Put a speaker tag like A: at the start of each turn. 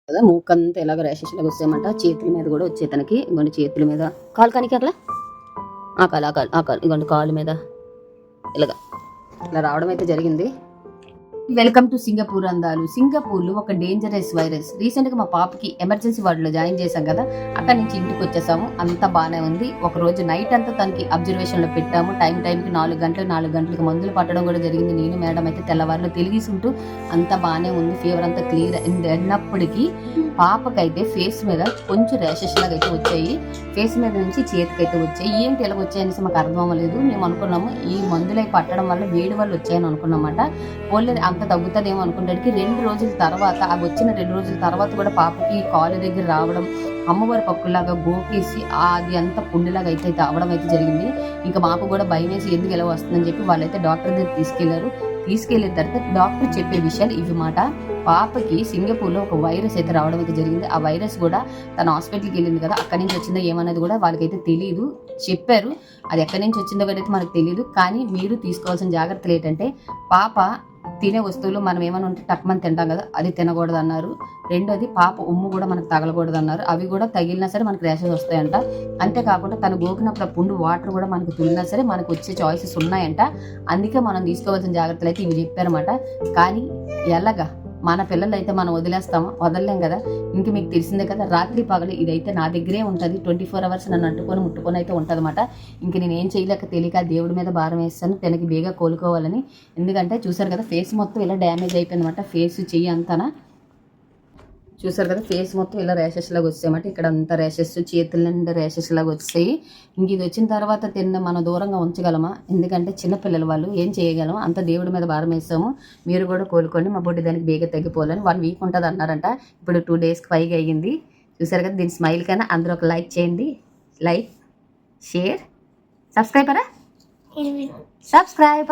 A: కదా మూకంతా ఎలాగ ర్యాషెస్ లాగా వచ్చాయన్నమాట. చేతుల మీద కూడా వచ్చే తనకి, ఇగోండి చేతుల మీద, కాలు కానికి అట్లా ఆ కాలు ఇగోండి కాలు మీద ఇలాగా ఇలా రావడం అయితే జరిగింది. వెల్కమ్ టు సింగపూర్ అందాలు. సింగపూర్లో ఒక డేంజరస్ వైరస్. రీసెంట్గా మా పాపకి ఎమర్జెన్సీ వార్డులో జాయిన్ చేశాం కదా, అక్కడి నుంచి ఇంటికి వచ్చేసాము. అంతా బాగానే ఉంది. ఒక రోజు నైట్ అంతా తనకి అబ్జర్వేషన్లో పెట్టాము. టైంకి 4 గంటలకు మందులు పట్టడం కూడా జరిగింది. నేను మేడం అయితే తెల్లవారులో తెలిగిసుంటూ అంతా బాగానే ఉంది. ఫీవర్ అంతా క్లియర్ అన్నప్పటికీ పాపకైతే ఫేస్ మీద కొంచెం ర్యాషెస్ లాగా అయితే వచ్చాయి. ఫేస్ మీద నుంచి చేతికైతే వచ్చాయి. ఏంటి ఎలా వచ్చాయనేసి మాకు అర్థం అవ్వలేదు. మేము అనుకున్నాము ఈ మందులై పట్టడం వల్ల వేడి వల్ల వచ్చాయని అనుకున్నమాట. ఓన్లీ అంత తగ్గుతుందేమో అనుకునేటికి 2 రోజుల తర్వాత, అవి వచ్చిన 2 రోజుల తర్వాత కూడా పాపకి కాలు దగ్గర రావడం, అమ్మవారి పక్కులాగా గోకేసి అది అంతా పుండిలాగా అయితే అవడం అయితే జరిగింది. ఇంకా మాకు కూడా భయం వేసి ఎందుకు ఎలా వస్తుందని చెప్పి వాళ్ళైతే డాక్టర్ దగ్గర తీసుకెళ్లిన తర్వాత డాక్టర్ చెప్పే విషయాలు ఇవి మాట. పాపకి సింగపూర్లో ఒక వైరస్ అయితే రావడం అయితే జరిగింది. ఆ వైరస్ కూడా తన హాస్పిటల్కి వెళ్ళింది కదా, అక్కడి నుంచి వచ్చిందో ఏమన్నది కూడా వాళ్ళకైతే తెలియదు. చెప్పారు అది ఎక్కడి నుంచి వచ్చిందో కూడా అయితే మనకు తెలియదు. కానీ మీరు తీసుకోవాల్సిన జాగ్రత్తలు ఏంటంటే, పాప తినే వస్తువులు మనం ఏమైనా ఉంటే టక్మని తింటాం కదా, అది తినకూడదు అన్నారు. రెండోది పాప ఉమ్ము కూడా మనకు తగలకూడదు అన్నారు. అవి కూడా తగిలినా సరే మనకు ర్యాషెస్ వస్తాయంట. అంతేకాకుండా తను గోకినప్పుడు పుండు వాటర్ కూడా మనకు తుల్లినా సరే మనకు వచ్చే చాయిసెస్ ఉన్నాయంట. అందుకే మనం తీసుకోవాల్సిన జాగ్రత్తలు అయితే ఇవి చెప్పారన్నమాట. కానీ ఎలాగా మన పిల్లలు అయితే మనం వదలలేం కదా. ఇంక మీకు తెలిసిందే కదా, రాత్రి పగలు ఇదైతే నా దగ్గరే ఉంటుంది. 24 hours నన్ను ముట్టుకొని అయితే ఉంటుంది అనమాట. ఇంక నేను ఏం చేయలేక తెలియక దేవుడి మీద భారం వేస్తాను తనకి బేగా కోలుకోవాలని. ఎందుకంటే చూసారు కదా, ఫేస్ మొత్తం ఇలా డ్యామేజ్ అయిపోయింది అనమాట. ఫేస్ చెయ్యి అంతానా చూసారు కదా, ఫేస్ మొత్తం ఇలా ర్యాషెస్ లాగా వచ్చాయన్నమాట. ఇక్కడ అంతా ర్యాషెస్, చేతుల నిండా ర్యాషెస్ లాగా వచ్చాయి. ఇంక ఇది వచ్చిన తర్వాత మనం దూరంగా ఉంచగలమా? ఎందుకంటే చిన్నపిల్లలు వాళ్ళు ఏం చేయగలము? అంత దేవుడి మీద భారం వేస్తాము. మీరు కూడా కోలుకోండి, మా బొడ్డి దానికి బేగా తగ్గిపోవాలని. 1 week ఉంటుంది అన్నారంట. ఇప్పుడు 2 daysకి పైగా అయ్యింది. చూసారు కదా, దీని స్మైల్ కన్నా అందరూ ఒక లైక్ చేయండి. Like, share, subscribe subscribe